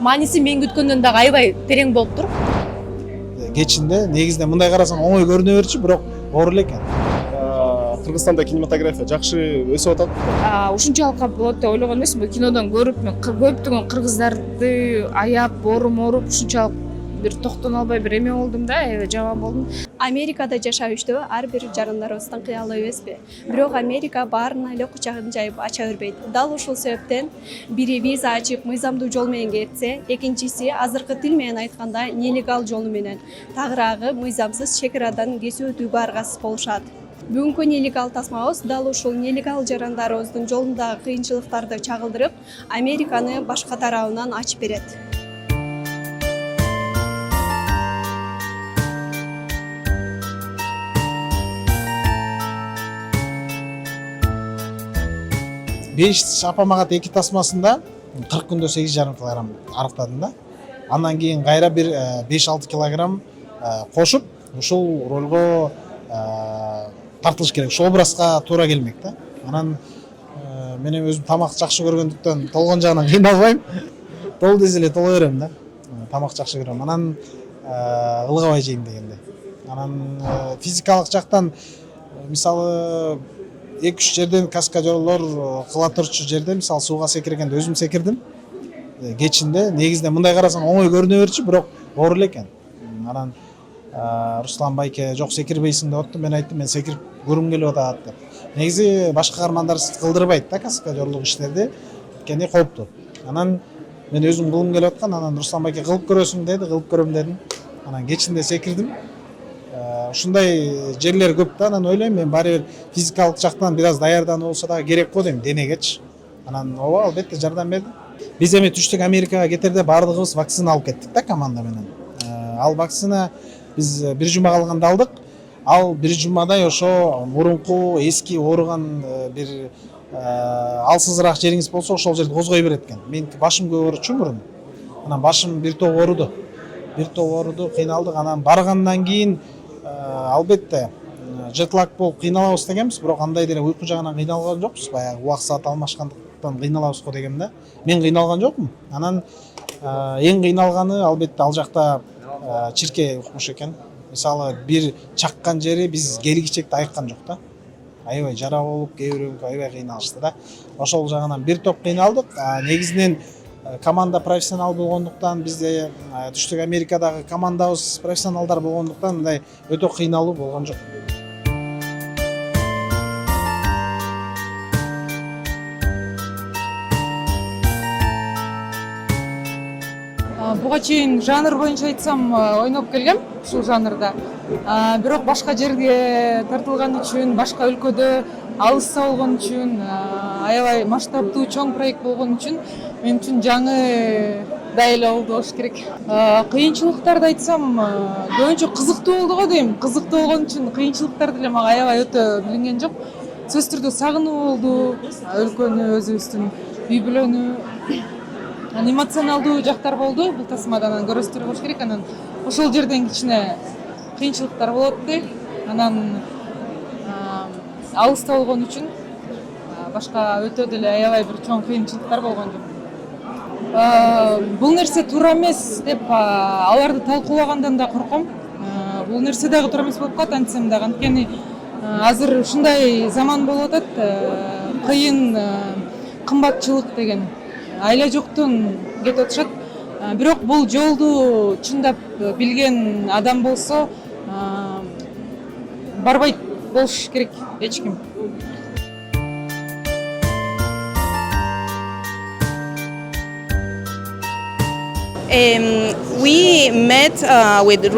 мааниси мен күткөндөн дагы аябай терең болуптур. Кечинде негизинен мындай карасаң оңой көрүнө берчү, бирок оор эле экен. Кыргызстанда кинематография жакшы өсүп атат. Ушунчалык болот деп ойлогон эмесмин. Кинодон көрүп мен көптөгөн кыргыздарды аяп, ооруп ушунчалык бир токтоно албай бир эме болдум да, аябай жаман болдум. Америкада жашаучу ар бир жарандарыбыздын кыялы эмеспи? Бирок Америка баарына эле кучагын жайып ача бербейт. Дал ушул себептен бири виза ачып мыйзамдуу жол менен кетсе, экинчиси азыркы тил менен айтканда нелегал жолу менен, тагыраагы мыйзамсыз чек арадан кесип өтүүгө аргасыз болушат. Бүгүнкү нелегал тасмабыз дал ушул нелегал жарандарыбыздын жолундагы кыйынчылыктарды чагылдырып, Американы башка тарабынан ачып берет. Беш апамага эки тасмасында 40 күндө 8,5 килограмм арыктадым да. Андан кийин кайра бир 5-6 килограмм кошуп, ушул ролго тартылыш керек. Ушул образга туура келмек да. Анан мен өзүм тамак жакшы көргөндүктөн толгон жагынан кыйналбайм. Тол десе эле толо берем да. Тамак жакшы көрөм. Анан ылгабай жейм дегенде. Анан физикалык жактан мисалы 2-3 жерден каскадерлор кыла турчу жерде мисалы сууга секиргенде өзүм секирдим. Кечинде негизинен мындай карасаң оңой көрүнө берчү, бирок оор эле экен. Анан Руслан байке жок секирбейсиң деп аттым. Мен айттым, мен секирип көрүм келип атат деп. Негизи башка каармандар кылдырбайт да каскадерлук иштерди, кени кооптуу. Анан мен өзүм кылгым келип аткан, анан Руслан байке кылып көрөсүң деди, кылып көрөм дедим. Анан кечинде секирдим. Ушундай жерлер көп да, анан ойлойм мен баары бир физикалык жактан бир аз даярдануу болсо дагы керек го дейм денегечи. Анан ооба албетте жардам берди. Биз эми түштүк Америкага кетерде баардыгыбыз вакцина алып кеттик да команда менен. Ал вакцина биз бир жума калганда алдык. Ал бир жумадай ошо мурунку эски ооруган бир алсызыраак жериңиз болсо ошол жерди козгой берет экен. Меники башым көп ооручу мурун. Анан башым бир топ ооруду. Кыйналдык. Анан баргандан кийин албетте жетлаг болуп кыйналабыз дегенбиз, бирок андай деле уйку жагынан кыйналган жокпуз. Баягы убак саат алмашкандыктан кыйналабыз го дегенде. Мен кыйналган жокмун. Анан эң кыйналганы албетте ал жакта чирке укмуш экен. Мисалы бир чаккан жери биз келгичекти айыккан жок да. Аябай жара болуп, кээ бирөөнүкү аябай кыйналышты да. Ошол жагынан бир топ кыйналдык. Негизинен команда профессионал болгондуктан, бизде түштүк Америкадагы командабыз профессионалдар болгондуктан мындай өтө кыйналуу болгон жок. Буга чейин жанр боюнча айтсам ойноп келгем ушул жанрда. Бирок башка жерге тартылган үчүн, башка өлкөдө алыста болгон үчүн, аябай масштабтуу чоң проект болгон үчүн мен үчүн жаңы да эле болуш керек. Кыйынчылыктарды айтсам, көбүнчө кызыктуу болду го дейм. Кызыктуу болгон үчүн кыйынчылыктар деле мага аябай өтө билинген жок. Сөзсүз түрдө сагынуу болду, өлкөнү, өзүбүздүн үй бүлөнү. Эмоционалдуу жактар болду. Бул тасмадан көрөсүздөр болуш керек. Анан ошол жерден кичине кыйынчылыктар болот да. Анан алыста болгон үчүн башка өтө деле аябай бир чоң кыйынчылыктар болгон жок. Бул нерсе туура эмес деп аларды талкуулагандан да корком. Бул нерсе дагы туура эмес болуп калат, антсем дагы. Анткени азыр ушундай заман болуп атат. Кыйын кымбатчылык деген айла жоктон кетип атышат. Бирок бул жолду чындап билген адам болсо барбайт болуш керек эч ким.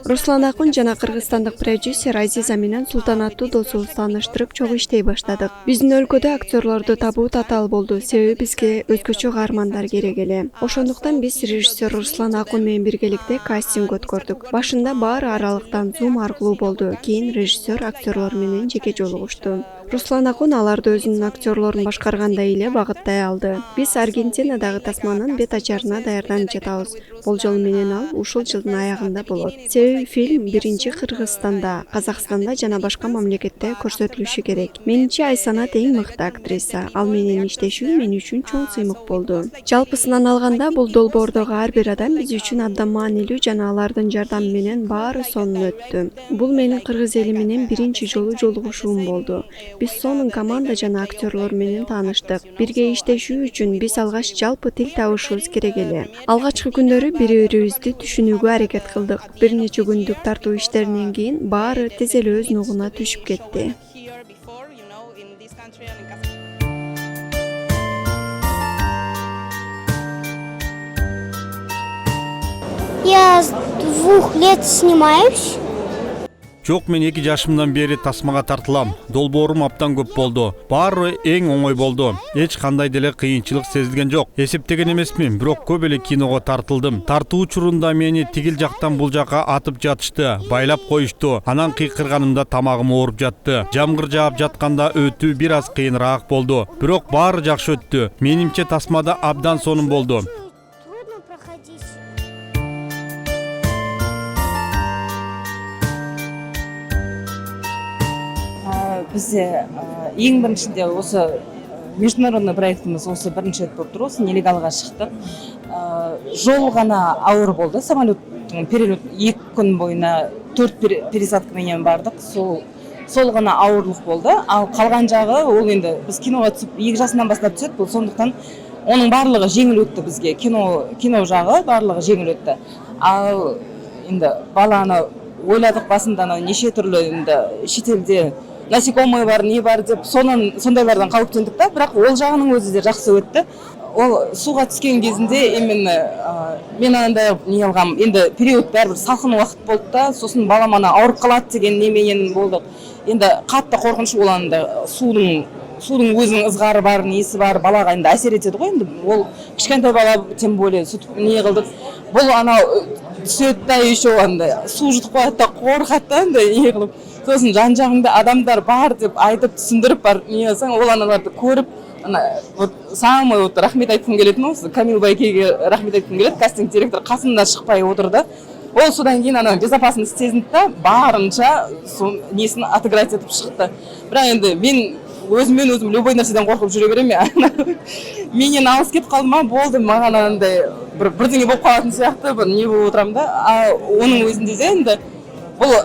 Руслан Акун жана кыргызстандык продюсер Азиза менен Султанаттуу досубузду тааныштырып чогуу иштей баштадык. Биздин өлкөдө актерлорду табуу татаал болду, себеби бизге өзгөчө каармандар керек эле. Ошондуктан биз режиссер Руслан Акун менен биргеликте кастинг өткөрдүк. Башында баары аралыктан Zoom аркылуу болду, кийин режиссер актерлор менен жеке жолугушту. Руслан Акун аларды өзүнүн актерлорун башкаргандай эле багыттай алды. Биз Аргентинадагы тасманын бет ачарына даярданып жатабыз. Болжол менен ал ушул жылдын аягында болот. Себеби фильм биринчи Кыргызстанда, Казакстанда жана башка мамлекетте көрсөтүлүшү керек. Менимче Айсанат эң мыкты актриса. Ал менен иштешүү мен үчүн чоң сыймык болду. Жалпысынан алганда бул долбоордогу ар бир адам биз үчүн абдан маанилүү жана алардын жардамы менен баары сонун өттү. Бул менин кыргыз эли менен биринчи жолу жолугушуум болду. Биз сонун команда жана актерлор менен тааныштык. Бирге иштешүү үчүн биз алгач жалпы тил табышыбыз керек эле. Алгачкы күндөрү бири-бирибизди түшүнүүгө аракет кылдык. Бир нече күндүк тартуу иштеринен кийин баары тез эле өз нугуна түшүп кетти. Я с 2 лет снимаюсь. Жок, мен 2 жашымдан бери тасмага тартылам. Долбоорум абдан көп болду. Баары эң оңой болду. Эч кандай деле кыйынчылык сезилген жок. Эсептеген эмесмин, бирок көп эле киного тартылдым. Тартуу учурунда мени тигил жактан бул жакка атып жатышты, байлап коюшту. Анан кыйкырганымда тамагым ооруп жатты. Жамгыр жаап жатканда өтүү бир аз кыйыныраак болду. Бирок баары жакшы өттү. Менимче тасмада абдан сонун болду. Трудно проходить. Бізде ең біріншінде осы международный проектіміз осы бірінші рет болып тұр, осы нелегалға шықтық. Жол ғана ауыр болды, самолеттің перелет 2 күн бойына 4 пересадкаменен бардық, сол ғана ауырлық болды. Ал қалған жағы, ол енді біз киноға түсіп 2 жасынан бастап түседі, бұл сондықтан оның барлығы жеңіл өтті бізге, кино жағы барлығы жеңіл өтті. Ал енді баланы ойладық басында неше түрлі енді шетелде насекомые бар, не бар деп, сондайлардан қауіптендік та, бірақ ол жағының өзі де жақсы өтті. Ол суға түскен кезінде именно мен анандай не алғам, енді период бәрібір салқын уақыт болды да, сосын балам ана ауырып қалады деген неменен болдық. Енді қатты қорқыныш ол анда судың өзінің ызғары бар, несі бар, балаға енді әсер етеді ғой, енді ол кішкентай бала тем более не қылдық. Бұл анау түседі да еще анда су жұтып қояды да қорқады да не қылып. Сосын жан-жағыңда адамдар бар деп айтып түсіндіріп бар, не алсаң, ол аналарды көріп, самый рахмет айтқым келетін осы Камил Байкеге рахмет айтқым келеді, кастинг директор қасында шықпай отырды. Ол содан кейін безопасность сезінді да, барынша несін отыграть етіп шықты. Бірақ енді мен өзім любой нәрседен қорқып жүре беремін. Менен алыс кетіп қалды ма, болды, маған андай бірдеңе болып қалатын сияқты, не болып отырамын да. Оның өзінде де енді бұл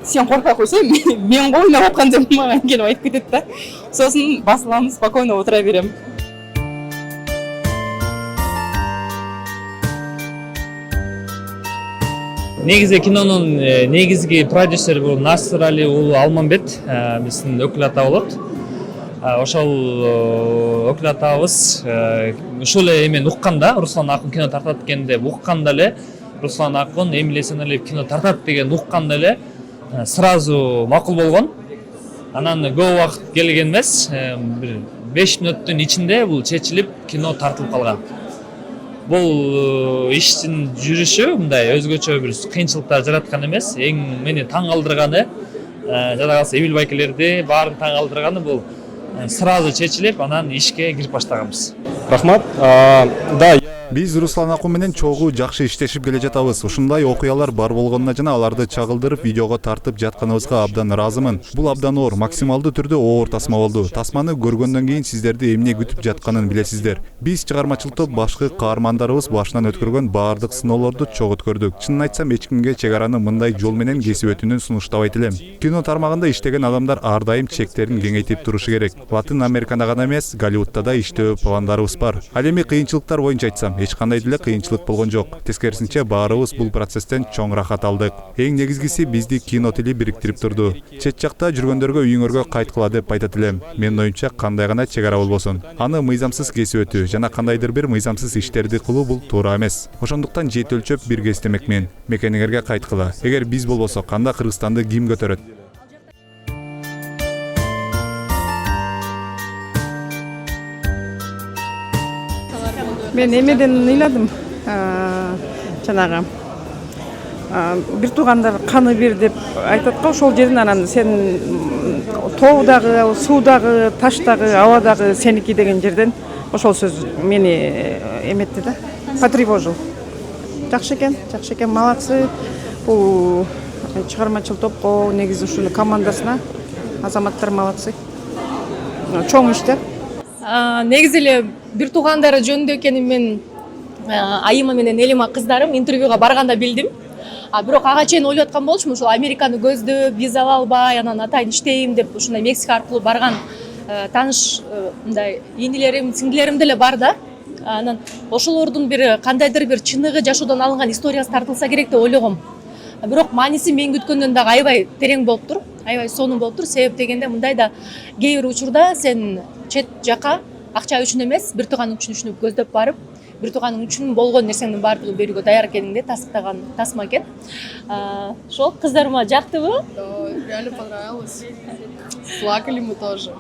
сен қорқа қойсай, мен ғой ойнап отқан деп маған келіп айтып кетеді да. Сосын басыламын, спокойно отыра беремін. Негизи кинонун негизги продюсери бул Насыр Али уулу Алмамбет, биздин өкүл ата болот. Ошол өкүл атабыз ушул эле эмен укканда, Руслан Акун кино тартат дегенде укканда эле, Руслан Акун Эмилия Эсеналиев кино тартат деген укканда эле сразу макул болгон. Анан көп убакыт келген эмес, бир 5 мүнөттүн ичинде бул чечилип кино тартылып калган. Бул иштин жүрүшү мындай өзгөчө бир кыйынчылыктар жараткан эмес. Эң мени таң калтырганы, жада калса Эмил Байкелерди баарын таң калтырганы бул сразу чечилип, анан ишке кирип баштаганбыз. Рахмат. Да, Биз Руслан Акун менен чогуу жакшы иштешип келе жатабыз. Ушундай окуялар бар болгонуна жана аларды чагылдырып видеого тартып жатканыбызга абдан ыраазымын. Бул абдан оор, максималдуу түрдө оор тасма болду. Тасманы көргөндөн кийин сиздерди эмне күтүп жатканын билесиздер. Биз чыгармачыл топ башкы каармандарыбыз башынан өткөргөн баардык сыноолорду чогуу өткөрдүк. Чынын айтсам, эч кимге чек араны мындай жол менен кесип өтүүнү сунуштабайт элем. Кино тармагында иштеген адамдар ар дайым чектерин кеңейтип турушу керек. Латын Америкада гана эмес, Голливудта да иштөө пландарыбыз бар. Ал эми кыйынчылыктар боюнча айтсам, эч кандай деле кыйынчылык болгон жок. Тескерисинче баарыбыз бул процесстен чоң рахат алдык. Эң негизгиси бизди кино тили бириктирип турду. Чет жакта жүргөндөргө үйүңөргө кайткыла деп айтат элем. Менин оюмча кандай гана чек ара болбосун. Аны мыйзамсыз кесип өтүү жана кандайдыр бир мыйзамсыз иштерди кылуу бул туура эмес. Ошондуктан жет өлчөп бирге иштемекмин. Мекениңерге кайткыла. Эгер биз болбосок, анда Кыргызстанды ким көтөрөт? Мен эмеден ыйладым. Жанагы бир туугандар каны бир деп айтат го, ошол жерден анан сен тоо дагы, суу дагы, таш дагы, аба дагы сеники деген жерден ошол сөз мени эметти да, потревожил. Жакшы экен, молодцы. Бул чыгармачыл топко, негизи ушул командасына азаматтар молодцы. Чоң иштер. Негизи эле бир туугандары жөнүндө экенин мен Айыма менен Элима кыздарым интервьюга барганда билдим. Бирок ага чейин ойлоп аткан болчумун, ушул Американы көздөп, виза ала албай, анан атайын иштейм деп ушундай Мексика аркылуу барган тааныш мындай инилерим, сиңдилерим деле бар да. Анан ошолордун бир кандайдыр бир чыныгы жашоодон алынган историясы тартылса керек деп ойлогом. Бирок мааниси мен күткөндөн дагы аябай терең болуптур, аябай сонун болуптур. Себеп дегенде мындай да кээ бир учурда сен чет жака акча үчүн эмес, бир тууганың үчүн көздөп барып, бир тууганың үчүн болгон нерсеңдин баардыгын берүүгө даяр экениңди тастыктаган тасма экен. Ошол кыздарыма жактыбы? Реально понравилось. Плакали мы тоже.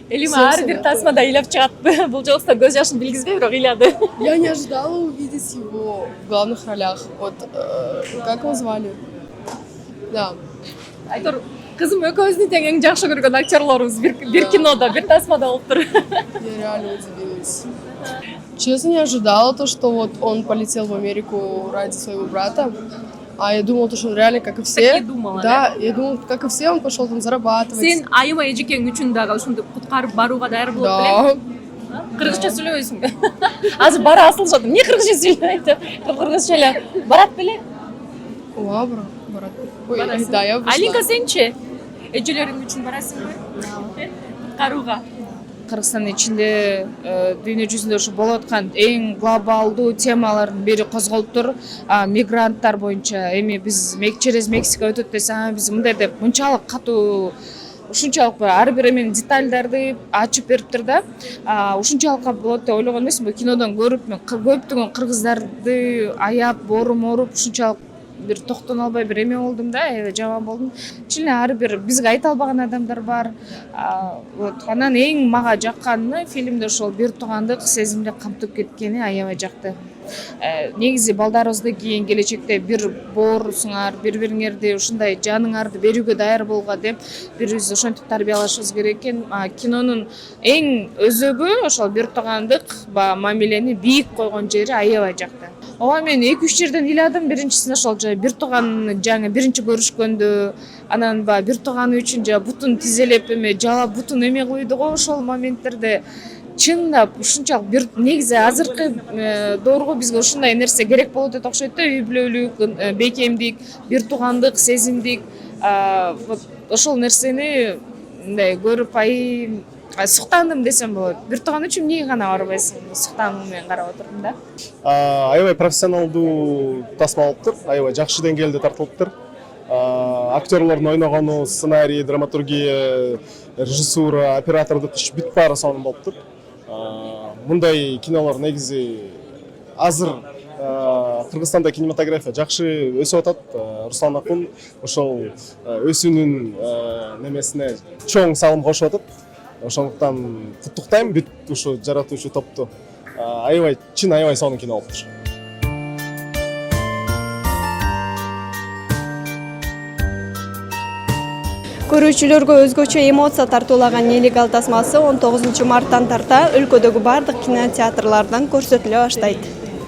Элима ар бир тасмада ыйлап чыгат. Бул жолусу көз жашын билгизбей, бирок ыйлады. Я не ожидала увидеть его в главных ролях. Вот как его звали? Да. Айтор, кызым экөөбүздүн тең эң жакшы көргөн актерлорубуз бир кинода, бир тасмада болуптур. Я реально удивилась. Честно, не ожидала то, что вот он полетел в Америку ради своего брата. А я думала, что он реально, как и все. Так и думала, да? Я думала, как и все, он пошел там зарабатывать. Сен Айыма эжекең үчүн дагы ушунтип куткарып барууга даяр болуп Да. Кыргызча сүйлөбөйсүңбү? Азыр бара асылышат. Эмне кыргызча сүйлөйт деп? Кыргызча эле барат беле? Ооба, барат. Ой, да, я вышла. Алинка сенчи? Эжелериң үчүн барасыңбы? Куткарууга. Кыргызстандын ичинде дүйнө жүзүндө ушу болуп аткан эң глобалдуу темалардын бири козголуптур. Мигранттар боюнча эми биз через Мексика өтөт десе, биз мындай деп мынчалык катуу, ушунчалык ар бир эменин детальдарды ачып бериптир да. Ушунчалык болот деп ойлогон эмесмин. Бу кинодон көрүп мен көптөгөн кыргыздарды аяп, боруп ушунчалык бир токтоно албай бир эме болдум да, аябай жаман болдум. Чын эле ар бир бизге айта албаган адамдар бар. Вот анан эң мага жакканы фильмде ошол бир туугандык сезимди камтып кеткени аябай жакты. Негизи балдарыбызды кийин келечекте бир боорусуңар, бири-бириңерди ушундай жаныңарды берүүгө даяр болгула деп бирибизди ошентип тарбиялашыбыз керек экен. Кинонун эң өзөгү ошол бир туугандык мамилени бийик койгон жери аябай жакты. Ооба, мен 2-3 жерден ыйладым. Биринчисин ошол бир тууганны жаңы биринчи көрүшкөндө, анан бир тууганы үчүн бутун тизелеп эме жалап бутун эме куйду го, ошол моменттерде чындап ушунчалык бир негизи азыркы доорго бизге ушундай нерсе керек болот деп окшойт да. Үй бүлөлүк, бекемдик, бир туугандык сезимдик, вот ошол нерсени мындай көрүп суктандым десем болот. Бир тууган үчүн эмнеге гана барбайсың? Суктануу менен карап отурдум да. Аябай профессионалдуу тасма болуптур, аябай жакшы деңгээлде тартылыптыр. Актерлордун ойногону, сценарий, драматургия, режиссура, оператордук иш бүт баары сонун болуптур. Мындай кинолор негизи азыр Кыргызстанда кинематография жакшы өсүп атат. Руслан Акун ошол өсүүнүн немесине чоң салым кошуп атат. Ошондуктан куттуктайм бүт ушу жаратуучу топту. Аябай сонун кино болуптур. Көрүүчүлөргө өзгөчө эмоция тартуулаган Нелегал тасмасы 19 марттан тарта өлкөдөгү бардык кинотеатрлардан көрсөтүлө баштайт.